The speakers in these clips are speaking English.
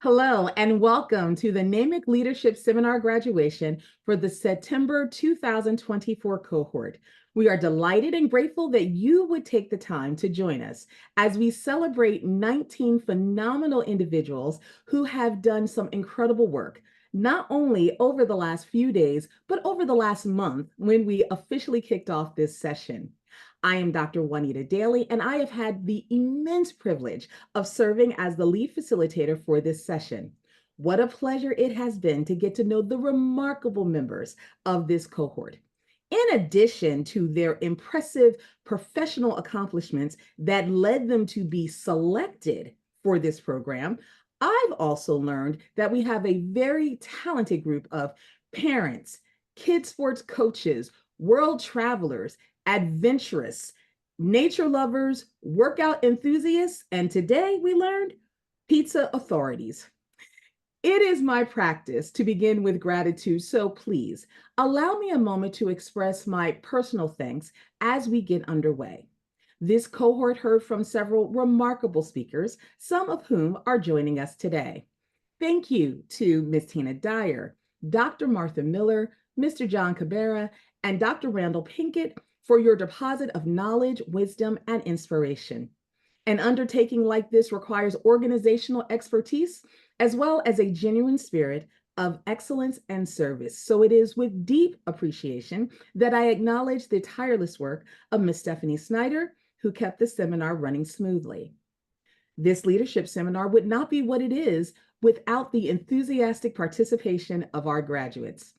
Hello, and welcome to the NAMIC Leadership Seminar graduation for the September 2024 cohort. We are delighted and grateful that you would take the time to join us as we celebrate 19 phenomenal individuals who have done some incredible work, not only over the last few days, but over the last month when we officially kicked off this session. I am Dr. Juanita Daly, and I have had the immense privilege of serving as the lead facilitator for this session. What a pleasure it has been to get to know the remarkable members of this cohort. In addition to their impressive professional accomplishments that led them to be selected for this program, I've also learned that we have a very talented group of parents, kids sports coaches, world travelers, adventurous, nature lovers, workout enthusiasts, and today we learned pizza authorities. It is my practice to begin with gratitude, so please allow me a moment to express my personal thanks as we get underway. This cohort heard from several remarkable speakers, some of whom are joining us today. Thank you to Ms. Tina Dyer, Dr. Martha Miller, Mr. John Cabrera, and Dr. Randall Pinkett for your deposit of knowledge, wisdom, and inspiration. An undertaking like this requires organizational expertise as well as a genuine spirit of excellence and service. So it is with deep appreciation that I acknowledge the tireless work of Ms. Stephanie Snyder, who kept the seminar running smoothly. This leadership seminar would not be what it is without the enthusiastic participation of our graduates.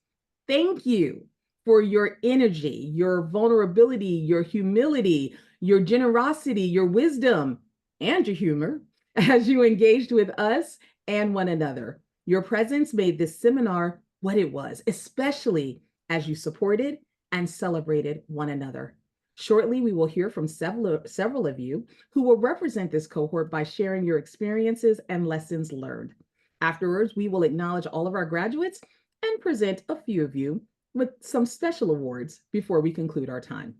Thank you for your energy, your vulnerability, your humility, your generosity, your wisdom, and your humor as you engaged with us and one another. Your presence made this seminar what it was, especially as you supported and celebrated one another. Shortly, we will hear from several of you who will represent this cohort by sharing your experiences and lessons learned. Afterwards, we will acknowledge all of our graduates and present a few of you with some special awards before we conclude our time.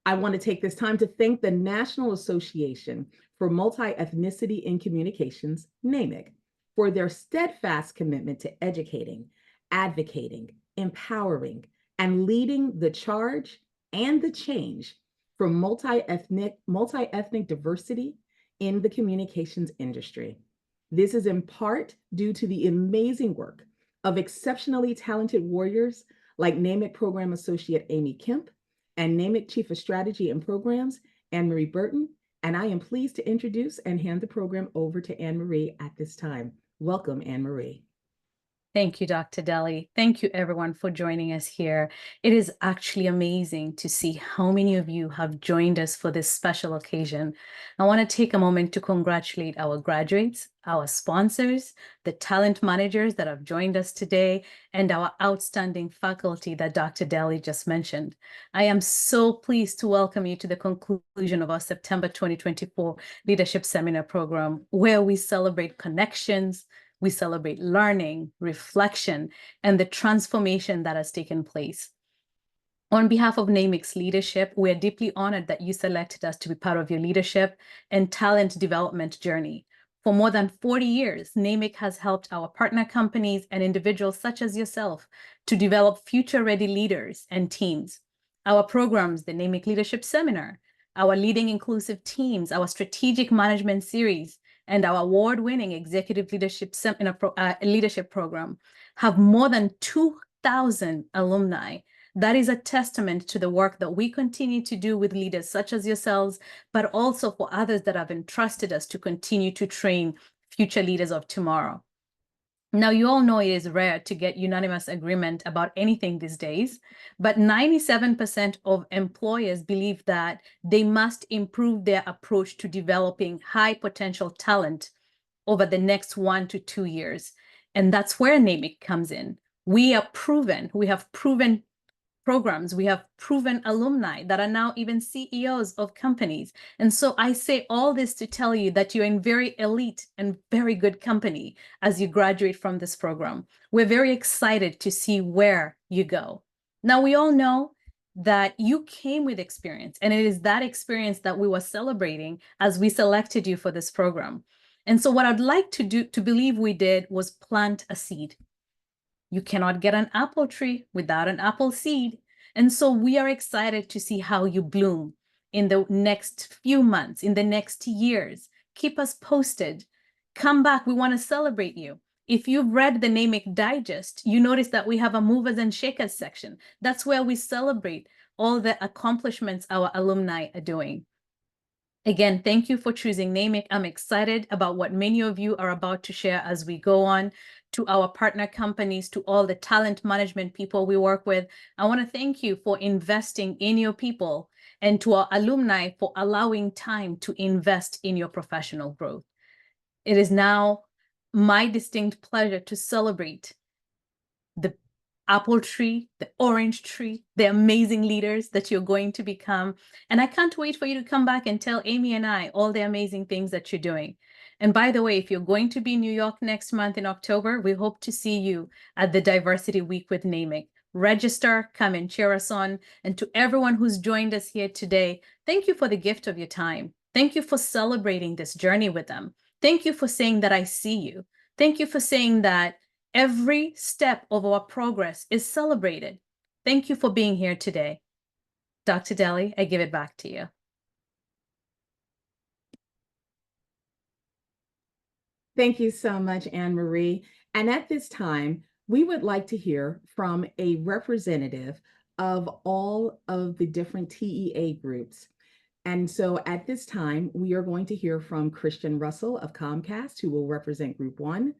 I want to take this time to thank the National Association for Multi-Ethnicity in Communications, NAMIC, for their steadfast commitment to educating, advocating, empowering, and leading the charge and the change for multi-ethnic diversity in the communications industry. This is in part due to the amazing work of exceptionally talented warriors like NAMIC Program Associate Amy Kemp and NAMIC Chief of Strategy and Programs, Anne-Marie Burton, and I am pleased to introduce and hand the program over to Anne-Marie at this time. Welcome, Anne-Marie. Thank you, Dr. Daly. Thank you, everyone, for joining us here. It is actually amazing to see how many of you have joined us for this special occasion. I want to take a moment to congratulate our graduates, our sponsors, the talent managers that have joined us today, and our outstanding faculty that Dr. Daly just mentioned. I am so pleased to welcome you to the conclusion of our September 2024 Leadership Seminar Program, where we celebrate connections, we celebrate learning, reflection, and the transformation that has taken place. On behalf of NAMIC's leadership, we are deeply honored that you selected us to be part of your leadership and talent development journey. For more than 40 years, NAMIC has helped our partner companies and individuals such as yourself to develop future-ready leaders and teams. Our programs, the NAMIC Leadership Seminar, our Leading Inclusive Teams, our Strategic Management Series, and our award-winning Executive Leadership Leadership Program have more than 2,000 alumni. That is a testament to the work that we continue to do with leaders such as yourselves, but also for others that have entrusted us to continue to train future leaders of tomorrow. Now, you all know it is rare to get unanimous agreement about anything these days, but 97% of employers believe that they must improve their approach to developing high potential talent over the next 1 to 2 years. And that's where NAMIC comes in. We have proven programs, we have proven alumni that are now even CEOs of companies. And so I say all this to tell you that you're in very elite and very good company as you graduate from this program. We're very excited to see where you go. Now, we all know that you came with experience, and it is that experience that we were celebrating as we selected you for this program. And so what I'd like to believe we did was plant a seed. You cannot get an apple tree without an apple seed. And so we are excited to see how you bloom in the next few months, in the next years. Keep us posted. Come back. We want to celebrate you. If you've read the NAMIC Digest, you notice that we have a movers and shakers section. That's where we celebrate all the accomplishments our alumni are doing. Again, thank you for choosing NAMIC. I'm excited about what many of you are about to share as we go on, to our partner companies, to all the talent management people we work with. I want to thank you for investing in your people, and to our alumni for allowing time to invest in your professional growth. It is now my distinct pleasure to celebrate the apple tree, the orange tree, the amazing leaders that you're going to become. And I can't wait for you to come back and tell Amy and I all the amazing things that you're doing. And by the way, if you're going to be in New York next month in October, we hope to see you at the Diversity Week with NAMIC. Register, come and cheer us on. And to everyone who's joined us here today, thank you for the gift of your time. Thank you for celebrating this journey with them. Thank you for saying that I see you. Thank you for saying that every step of our progress is celebrated. Thank you for being here today. Dr. Deli, I give it back to you. Thank you so much, Anne Marie. And at this time, we would like to hear from a representative of all of the different TEA groups. And so at this time, we are going to hear from Christian Russell of Comcast, who will represent Group 1,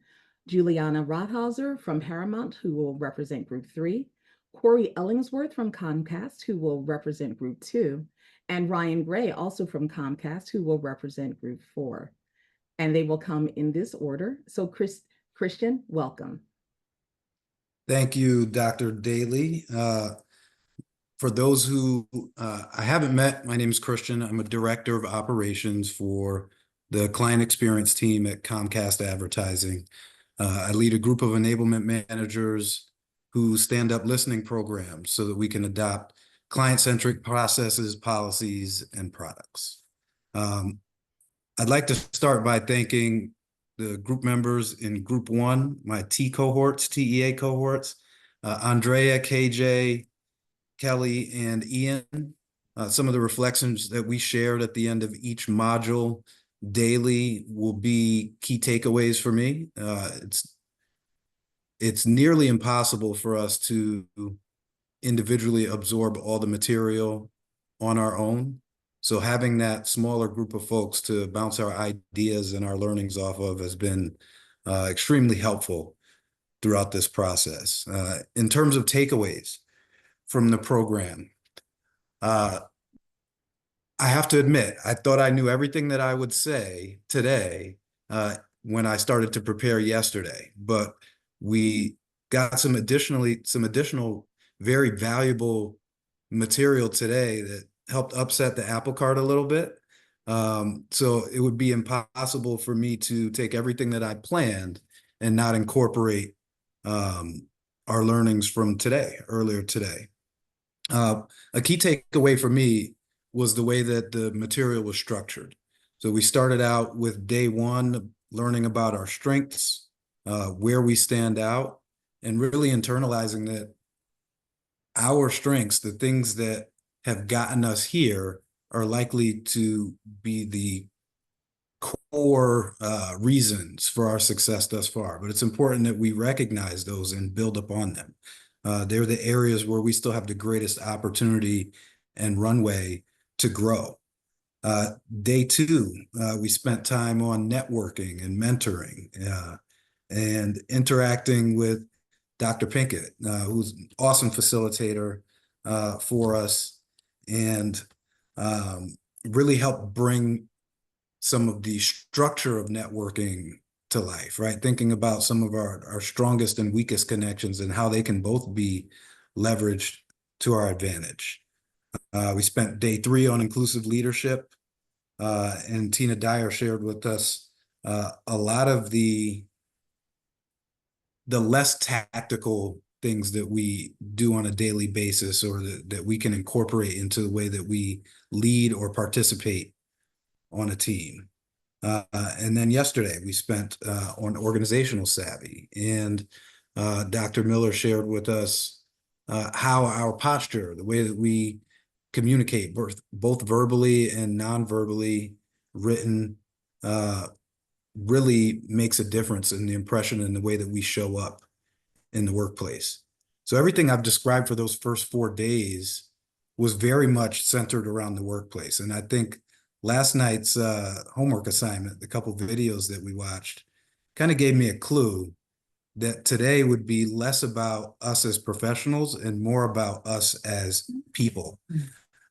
Juliana Rothhauser from Paramount, who will represent Group 3, Corey Ellingsworth from Comcast, who will represent Group 2, and Ryan Gray, also from Comcast, who will represent Group 4. And they will come in this order. So Christian, welcome. Thank you, Dr. Daly. For those who I haven't met, my name is Christian. I'm a director of operations for the client experience team at Comcast Advertising. I lead a group of enablement managers who stand up listening programs so that we can adopt client-centric processes, policies, and products. I'd like to start by thanking the group members in Group 1, my TEA cohorts, Andrea, KJ, Kelly, and Ian. Some of the reflections that we shared at the end of each module daily will be key takeaways for me. It's nearly impossible for us to individually absorb all the material on our own. So having that smaller group of folks to bounce our ideas and our learnings off of has been extremely helpful throughout this process. In terms of takeaways from the program, I have to admit, I thought I knew everything that I would say today when I started to prepare yesterday, but we got some additional very valuable material today that helped upset the apple cart a little bit. So it would be impossible for me to take everything that I planned and not incorporate our learnings from earlier today. A key takeaway for me was the way that the material was structured. So we started out with day one, learning about our strengths, where we stand out, and really internalizing that our strengths, the things that have gotten us here, are likely to be the core reasons for our success thus far. But it's important that we recognize those and build upon them. They're the areas where we still have the greatest opportunity and runway to grow. Day two, we spent time on networking and mentoring and interacting with Dr. Pinkett, who's an awesome facilitator for us, and really helped bring some of the structure of networking to life, right? Thinking about some of our strongest and weakest connections and how they can both be leveraged to our advantage. We spent day three on inclusive leadership, and Tina Dyer shared with us a lot of the less tactical things that we do on a daily basis, or that we can incorporate into the way that we lead or participate on a team. And then yesterday we spent on organizational savvy, and Dr. Miller shared with us how our posture, the way that we communicate, both verbally and non-verbally, written, really makes a difference in the impression and the way that we show up in the workplace. So everything I've described for those first 4 days was very much centered around the workplace. And I think last night's homework assignment, the couple videos that we watched, kind of gave me a clue that today would be less about us as professionals and more about us as people.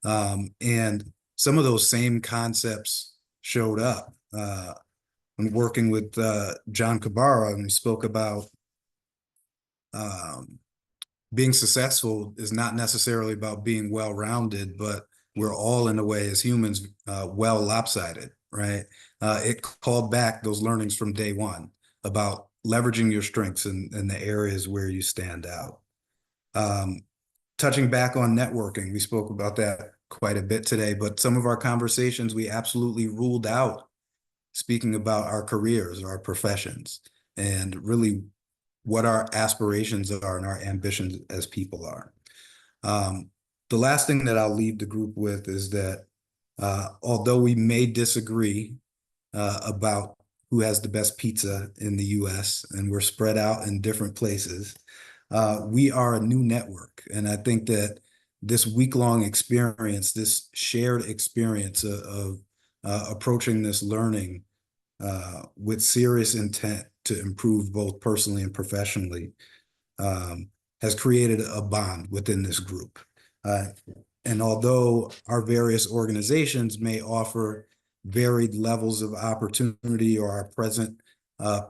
And some of those same concepts showed up. I'm working with John Cabara, and we spoke about being successful is not necessarily about being well-rounded, but we're all, in a way, as humans, well lopsided, right? It called back those learnings from day one about leveraging your strengths in the areas where you stand out. Touching back on networking, we spoke about that quite a bit today, but some of our conversations, we absolutely ruled out speaking about our careers, our professions, and really what our aspirations are and our ambitions as people are. The last thing that I'll leave the group with is that although we may disagree about who has the best pizza in the US, and we're spread out in different places, we are a new network. And I think that this week-long experience, this shared experience of approaching this learning with serious intent to improve both personally and professionally has created a bond within this group. And although our various organizations may offer varied levels of opportunity, or our present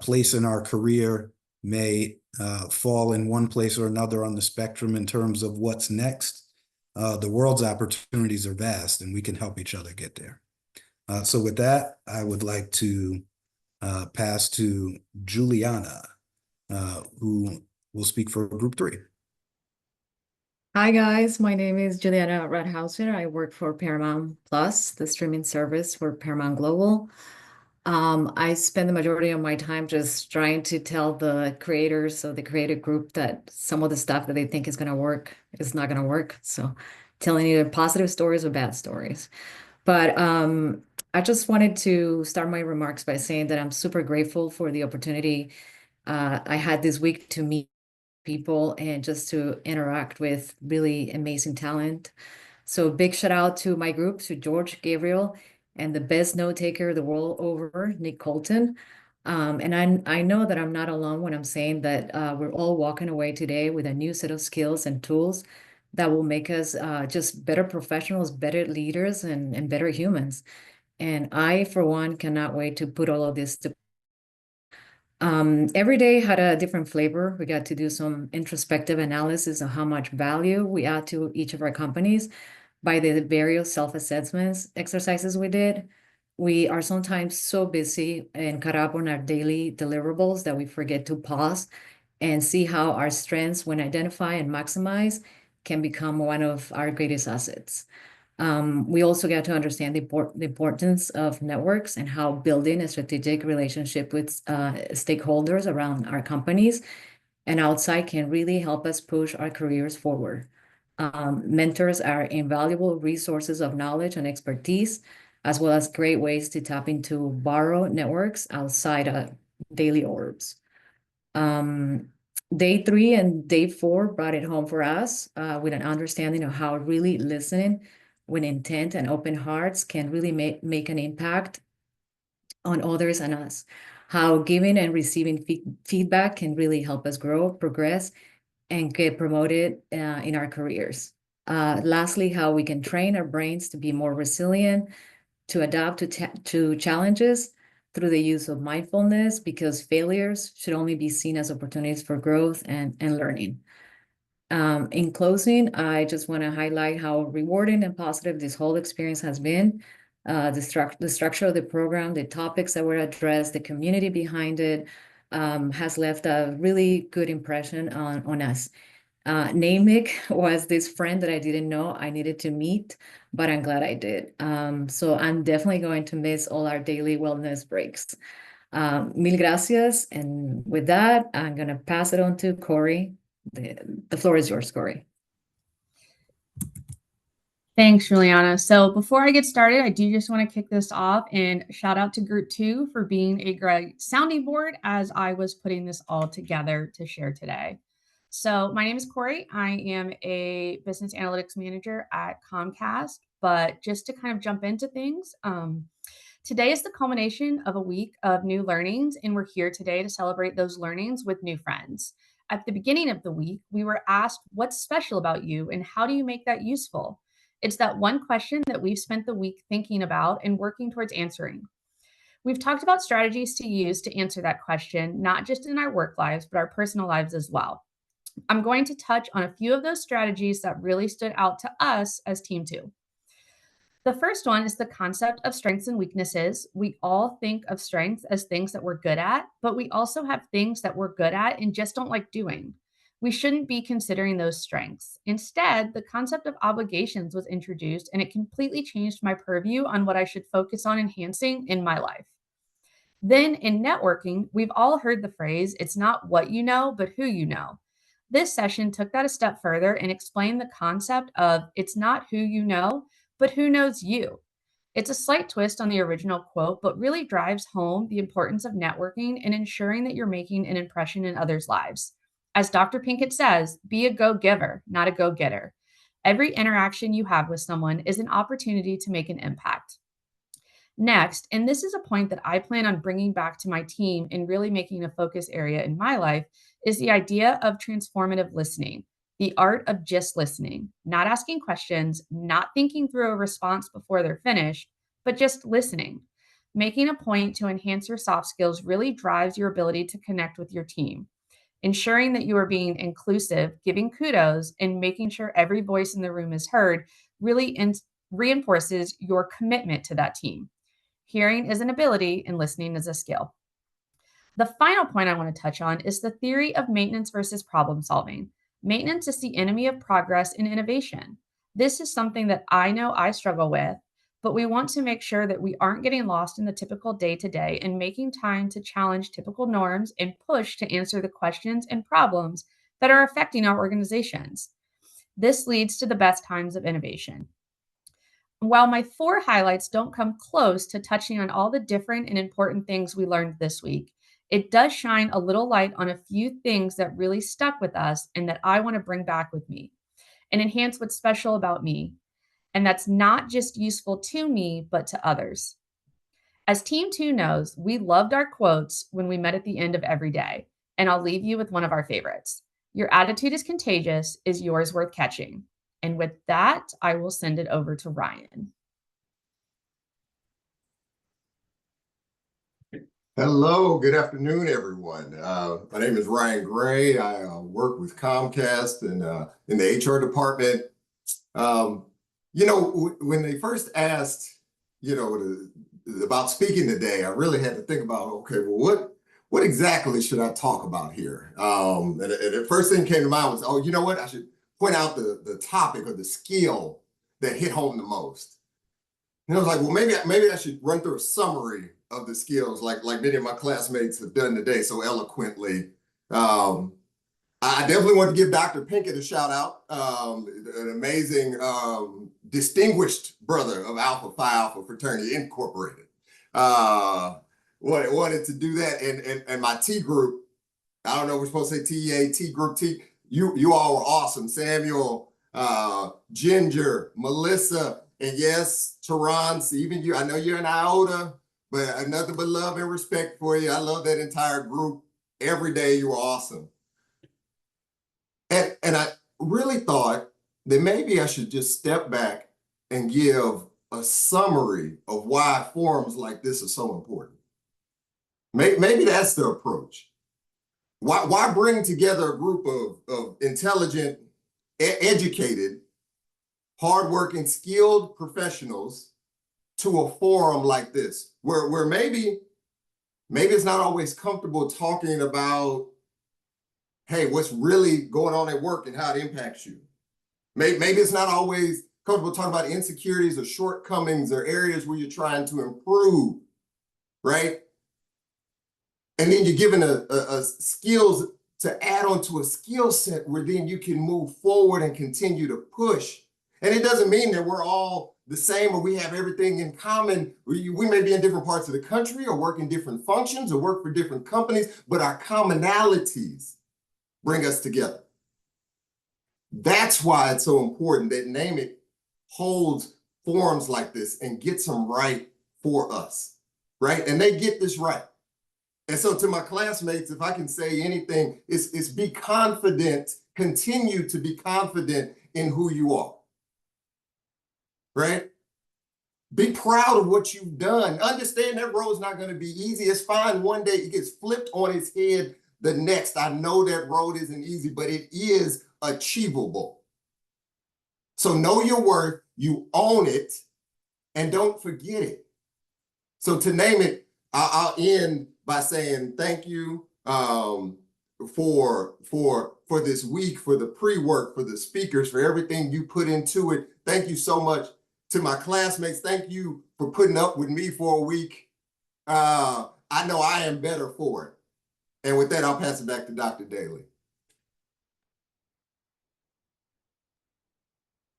place in our career may fall in one place or another on the spectrum in terms of what's next, the world's opportunities are vast, and we can help each other get there. So with that, I would like to pass to Juliana, who will speak for Group 3. Hi guys, my name is Juliana Radhauser. I work for Paramount Plus, the streaming service for Paramount Global. I spend the majority of my time just trying to tell the creators of the creative group that some of the stuff that they think is going to work is not going to work. So telling either positive stories or bad stories. But I just wanted to start my remarks by saying that I'm super grateful for the opportunity I had this week to meet people and just to interact with really amazing talent. So big shout out to my group, to George Gabriel, and the best note taker the world over, Nick Colton. And I know that I'm not alone when I'm saying that we're all walking away today with a new set of skills and tools that will make us just better professionals, better leaders, and better humans. And I, for one, cannot wait to put all of this to every day had a different flavor. We got to do some introspective analysis of how much value we add to each of our companies by the various self-assessments exercises we did. We are sometimes so busy and caught up on our daily deliverables that we forget to pause and see how our strengths, when identified and maximized, can become one of our greatest assets. We also get to understand the importance of networks and how building a strategic relationship with stakeholders around our companies and outside can really help us push our careers forward. Mentors are invaluable resources of knowledge and expertise, as well as great ways to tap into borrow networks outside of daily orbs. Day 3 and day 4 brought it home for us with an understanding of how really listening with intent and open hearts can really make an impact on others and us. How giving and receiving feedback can really help us grow, progress, and get promoted in our careers. Lastly, how we can train our brains to be more resilient, to adapt to challenges through the use of mindfulness, because failures should only be seen as opportunities for growth and learning. In closing, I just want to highlight how rewarding and positive this whole experience has been. The structure of the program, the topics that were addressed, the community behind it has left a really good impression on us. NAMIC was this friend that I didn't know I needed to meet, but I'm glad I did. So I'm definitely going to miss all our daily wellness breaks. Mil gracias. And with that, I'm going to pass it on to Corey. The floor is yours, Corey. Thanks, Juliana. So before I get started, I do just want to kick this off and shout out to Group 2 for being a great sounding board as I was putting this all together to share today. So my name is Corey. I am a business analytics manager at Comcast, but just to kind of jump into things, today is the culmination of a week of new learnings, and we're here today to celebrate those learnings with new friends. At the beginning of the week, we were asked, what's special about you and how do you make that useful? It's that one question that we've spent the week thinking about and working towards answering. We've talked about strategies to use to answer that question, not just in our work lives, but our personal lives as well. I'm going to touch on a few of those strategies that really stood out to us as Team 2. The first one is the concept of strengths and weaknesses. We all think of strengths as things that we're good at, but we also have things that we're good at and just don't like doing. We shouldn't be considering those strengths. Instead, the concept of obligations was introduced, and it completely changed my purview on what I should focus on enhancing in my life. Then in networking, we've all heard the phrase, it's not what you know, but who you know. This session took that a step further and explained the concept of it's not who you know, but who knows you. It's a slight twist on the original quote, but really drives home the importance of networking and ensuring that you're making an impression in others' lives. As Dr. Pinkett says, be a go-giver, not a go-getter. Every interaction you have with someone is an opportunity to make an impact. Next, and this is a point that I plan on bringing back to my team and really making a focus area in my life, is the idea of transformative listening, the art of just listening, not asking questions, not thinking through a response before they're finished, but just listening. Making a point to enhance your soft skills really drives your ability to connect with your team. Ensuring that you are being inclusive, giving kudos, and making sure every voice in the room is heard really reinforces your commitment to that team. Hearing is an ability and listening is a skill. The final point I want to touch on is the theory of maintenance versus problem solving. Maintenance is the enemy of progress and innovation. This is something that I know I struggle with, but we want to make sure that we aren't getting lost in the typical day-to-day and making time to challenge typical norms and push to answer the questions and problems that are affecting our organizations. This leads to the best times of innovation. While my 4 highlights don't come close to touching on all the different and important things we learned this week, it does shine a little light on a few things that really stuck with us and that I want to bring back with me and enhance what's special about me. And that's not just useful to me, but to others. As Team 2 knows, we loved our quotes when we met at the end of every day. And I'll leave you with one of our favorites. Your attitude is contagious, is yours worth catching. And with that, I will send it over to Ryan. Hello, good afternoon, everyone. My name is Ryan Gray. I work with Comcast and in the HR department. When they first asked, about speaking today, I really had to think about, okay, well, what exactly should I talk about here? And the first thing came to mind was, oh, you know what? I should point out the topic or the skill that hit home the most. And I was like, well, maybe I should run through a summary of the skills like many of my classmates have done today so eloquently. I definitely want to give Dr. Pinkett a shout out, an amazing, distinguished brother of Alpha Phi Alpha Fraternity Incorporated. Wanted to do that, and my T group. I don't know, we're supposed to say TEA, T group, T. You all were awesome. Samuel, Ginger, Melissa, and yes, Terrence, even you. I know you're an iota, but nothing but love and respect for you. I love that entire group. Every day you were awesome. And I really thought that maybe I should just step back and give a summary of why forums like this are so important. Maybe that's the approach. Why bring together a group of intelligent, educated, hardworking, skilled professionals to a forum like this, where maybe it's not always comfortable talking about hey, what's really going on at work and how it impacts you. Maybe it's not always comfortable talking about insecurities or shortcomings or areas where you're trying to improve, right? And then you're given a skills to add on to a skill set where then you can move forward and continue to push. And it doesn't mean that we're all the same or we have everything in common. We may be in different parts of the country or work in different functions or work for different companies, but our commonalities bring us together. That's why it's so important that NAMIC holds forums like this and gets them right for us, right? And they get this right. And so to my classmates, if I can say anything, it's be confident, continue to be confident in who you are, right? Be proud of what you've done. Understand that road's not going to be easy. It's fine. One day it gets flipped on its head. The next, I know that road isn't easy, but it is achievable. So know your worth, you own it, and don't forget it. So to name it, I'll end by saying thank you for this week, for the pre-work, for the speakers, for everything you put into it. Thank you so much to my classmates. Thank you for putting up with me for a week. I know I am better for it. And with that, I'll pass it back to Dr. Daly.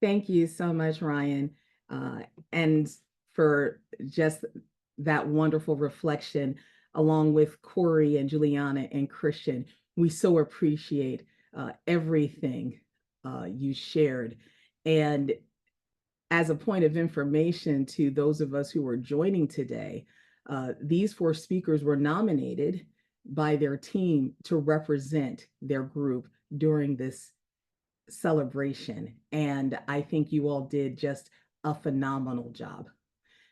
Thank you so much, Ryan, and for just that wonderful reflection, along with Corey and Juliana and Christian. We so appreciate everything you shared. And as a point of information to those of us who are joining today, these 4 speakers were nominated by their team to represent their group during this celebration. And I think you all did just a phenomenal job.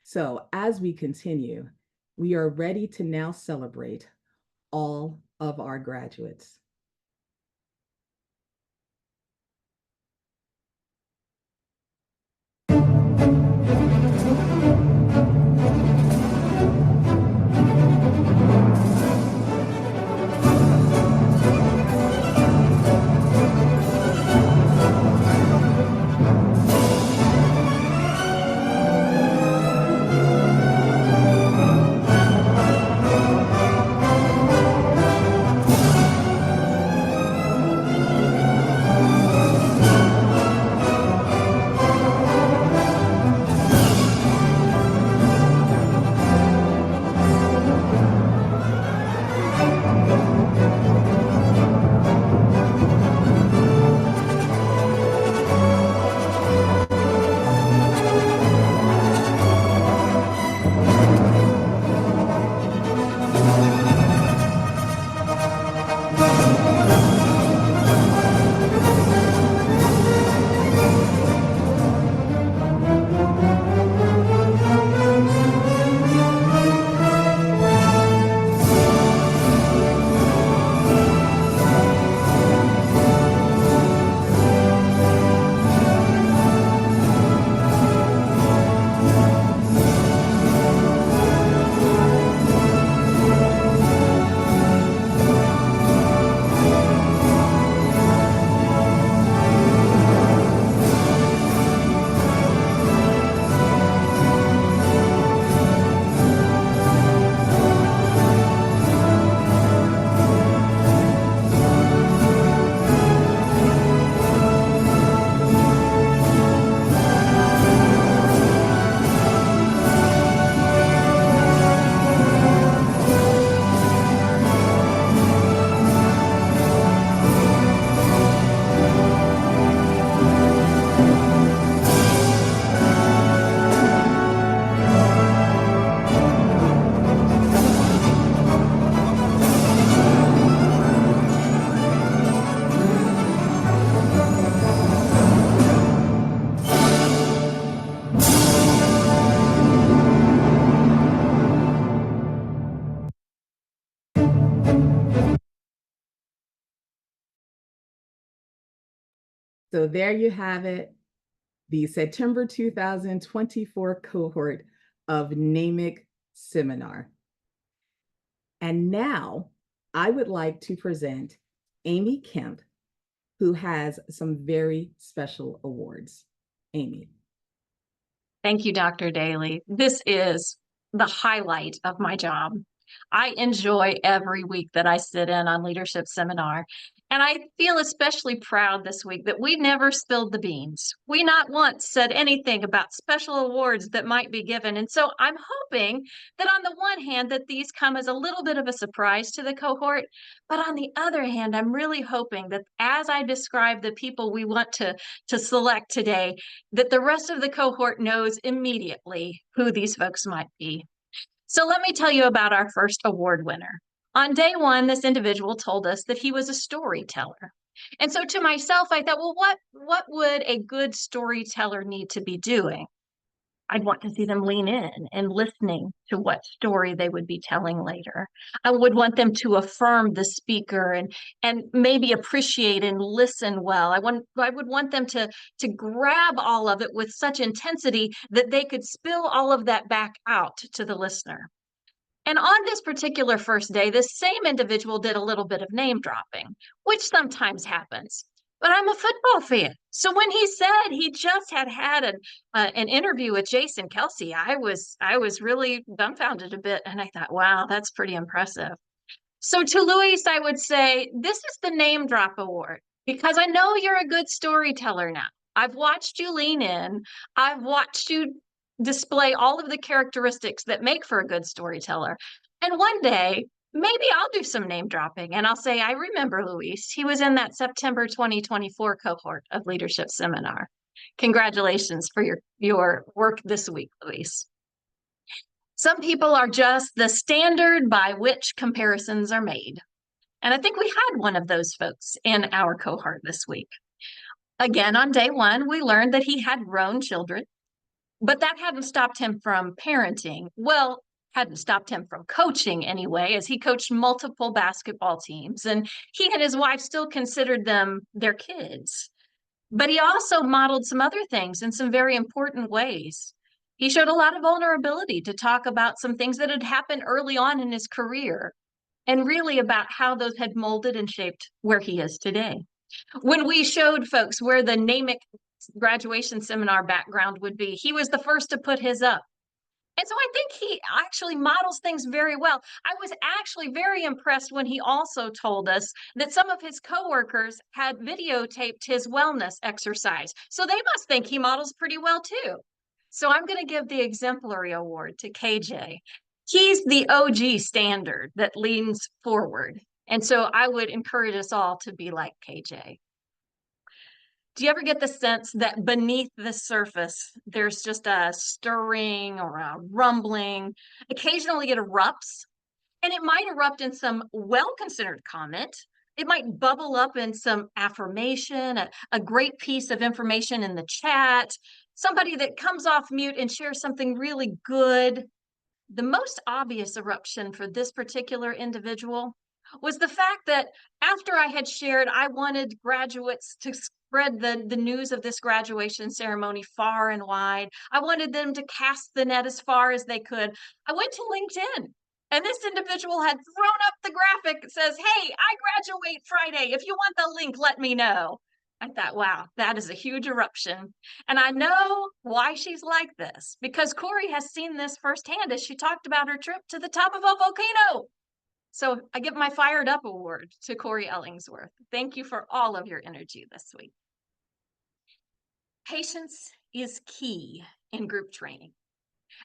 So as we continue, we are ready to now celebrate all of our graduates. So there you have it, the September 2024 cohort of NAMIC seminar. And now I would like to present Amy Kemp, who has some very special awards. Amy. Thank you, Dr. Daly. This is the highlight of my job. I enjoy every week that I sit in on leadership seminar. And I feel especially proud this week that we never spilled the beans. We not once said anything about special awards that might be given. And so I'm hoping that on the one hand, that these come as a little bit of a surprise to the cohort. But on the other hand, I'm really hoping that as I describe the people we want to select today, that the rest of the cohort knows immediately who these folks might be. So let me tell you about our first award winner. On day one, this individual told us that he was a storyteller. And so to myself, I thought, well, what would a good storyteller need to be doing? I'd want to see them lean in and listening to what story they would be telling later. I would want them to affirm the speaker and maybe appreciate and listen well. I would want them to grab all of it with such intensity that they could spill all of that back out to the listener. And on this particular first day, this same individual did a little bit of name dropping, which sometimes happens. But I'm a football fan. So when he said he just had an interview with Jason Kelsey, I was really dumbfounded a bit. And I thought, wow, that's pretty impressive. So to Luis, I would say, this is the name drop award, because I know you're a good storyteller now. I've watched you lean in. I've watched you display all of the characteristics that make for a good storyteller. And one day, maybe I'll do some name dropping and I'll say, I remember Luis. He was in that September 2024 cohort of Leadership Seminar. Congratulations for your work this week, Luis. Some people are just the standard by which comparisons are made. And I think we had one of those folks in our cohort this week. Again, on day one, we learned that he had grown children, but that hadn't stopped him from parenting. Well, hadn't stopped him from coaching anyway, as he coached multiple basketball teams. And he and his wife still considered them their kids. But he also modeled some other things in some very important ways. He showed a lot of vulnerability to talk about some things that had happened early on in his career, and really about how those had molded and shaped where he is today. When we showed folks where the NAMIC graduation seminar background would be, he was the first to put his up. And so I think he actually models things very well. I was actually very impressed when he also told us that some of his coworkers had videotaped his wellness exercise. So they must think he models pretty well too. So I'm going to give the exemplary award to KJ. He's the OG standard that leans forward. And so I would encourage us all to be like KJ. Do you ever get the sense that beneath the surface, there's just a stirring or a rumbling? Occasionally it erupts, and it might erupt in some well-considered comment. It might bubble up in some affirmation, a great piece of information in the chat, somebody that comes off mute and shares something really good. The most obvious eruption for this particular individual was the fact that after I had shared, I wanted graduates to spread the news of this graduation ceremony far and wide. I wanted them to cast the net as far as they could. I went to LinkedIn, and this individual had thrown up the graphic that says, hey, I graduate Friday. If you want the link, let me know. I thought, wow, that is a huge eruption. And I know why she's like this, because Corey has seen this firsthand as she talked about her trip to the top of a volcano. So I give my Fired Up award to Corey Ellingsworth. Thank you for all of your energy this week. Patience is key in group training.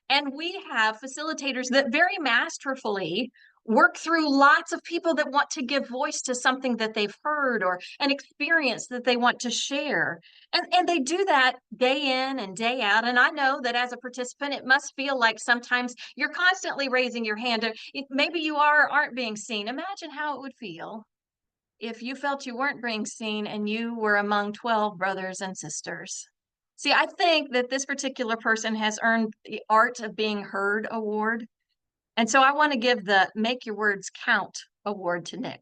And we have facilitators that very masterfully work through lots of people that want to give voice to something that they've heard or an experience that they want to share. And they do that day in and day out. And I know that as a participant, it must feel like sometimes you're constantly raising your hand. Maybe you aren't being seen. Imagine how it would feel if you felt you weren't being seen and you were among 12 brothers and sisters. See, I think that this particular person has earned the Art of Being Heard award. And so I want to give the Make Your Words Count award to Nick,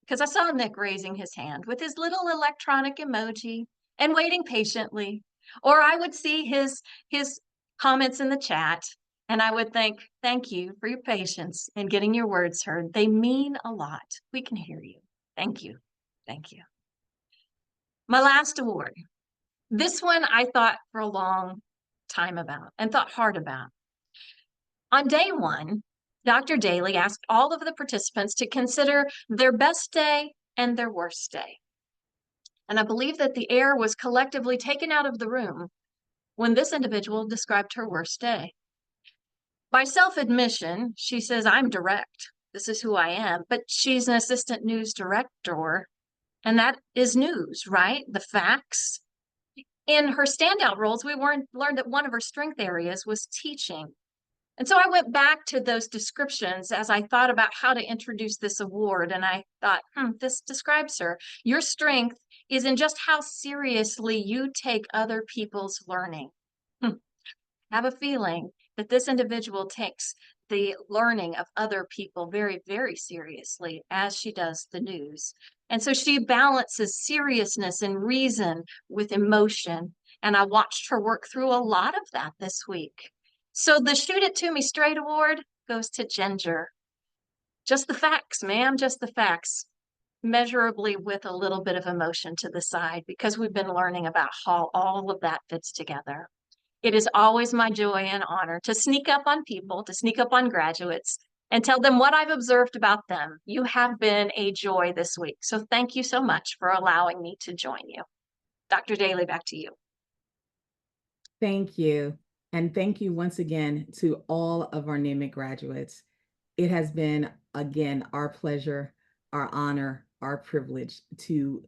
because I saw Nick raising his hand with his little electronic emoji and waiting patiently. Or I would see his comments in the chat, and I would think, thank you for your patience in getting your words heard. They mean a lot. We can hear you. Thank you. Thank you. My last award. This one I thought for a long time about and thought hard about. On day one, Dr. Daly asked all of the participants to consider their best day and their worst day. And I believe that the air was collectively taken out of the room when this individual described her worst day. By self-admission, she says, I'm direct. This is who I am. But she's an assistant news director, and that is news, right? The facts. In her standout roles, we learned that one of her strength areas was teaching. And so I went back to those descriptions as I thought about how to introduce this award. And I thought, this describes her. Your strength is in just how seriously you take other people's learning. I have a feeling that this individual takes the learning of other people very, very seriously, as she does the news. And so she balances seriousness and reason with emotion. And I watched her work through a lot of that this week. So the Shoot It To Me Straight award goes to Ginger. Just the facts, ma'am, just the facts. Measurably with a little bit of emotion to the side, because we've been learning about how all of that fits together. It is always my joy and honor to sneak up on people, to sneak up on graduates, and tell them what I've observed about them. You have been a joy this week. So thank you so much for allowing me to join you. Dr. Daly, back to you. Thank you. And thank you once again to all of our NAMIC graduates. It has been, again, our pleasure, our honor, our privilege to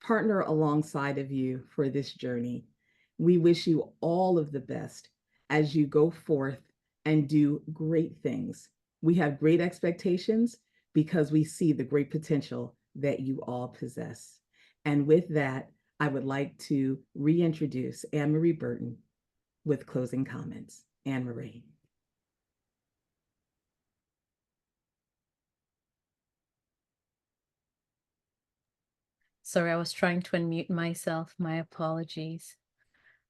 partner alongside of you for this journey. We wish you all of the best as you go forth and do great things. We have great expectations because we see the great potential that you all possess. And with that, I would like to reintroduce Anne-Marie Burton with closing comments. Anne-Marie. Sorry, I was trying to unmute myself. My apologies.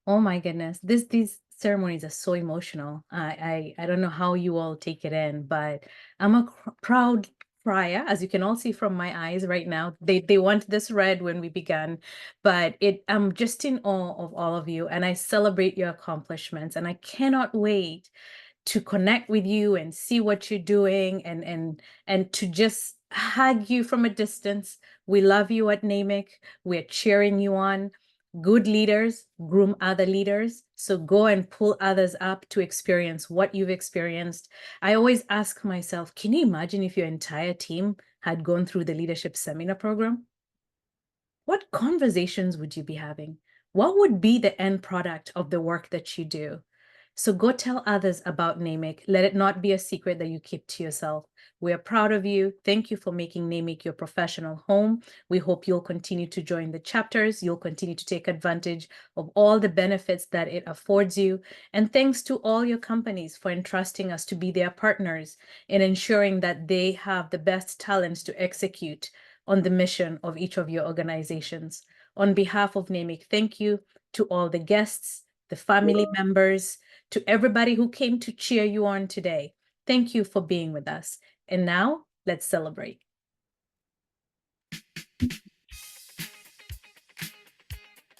Oh my goodness, these ceremonies are so emotional. I don't know how you all take it in, but I'm a proud crier, as you can all see from my eyes right now. They want this red when we began, but I'm just in awe of all of you, and I celebrate your accomplishments, and I cannot wait to connect with you and see what you're doing, and to just hug you from a distance. We love you at NAMIC. We're cheering you on. Good leaders groom other leaders. So go and pull others up to experience what you've experienced. I always ask myself, can you imagine if your entire team had gone through the leadership seminar program? What conversations would you be having? What would be the end product of the work that you do? So go tell others about NAMIC. Let it not be a secret that you keep to yourself. We are proud of you. Thank you for making NAMIC your professional home. We hope you'll continue to join the chapters. You'll continue to take advantage of all the benefits that it affords you. And thanks to all your companies for entrusting us to be their partners in ensuring that they have the best talents to execute on the mission of each of your organizations. On behalf of NAMIC, thank you to all the guests, the family members, to everybody who came to cheer you on today. Thank you for being with us. And now let's celebrate.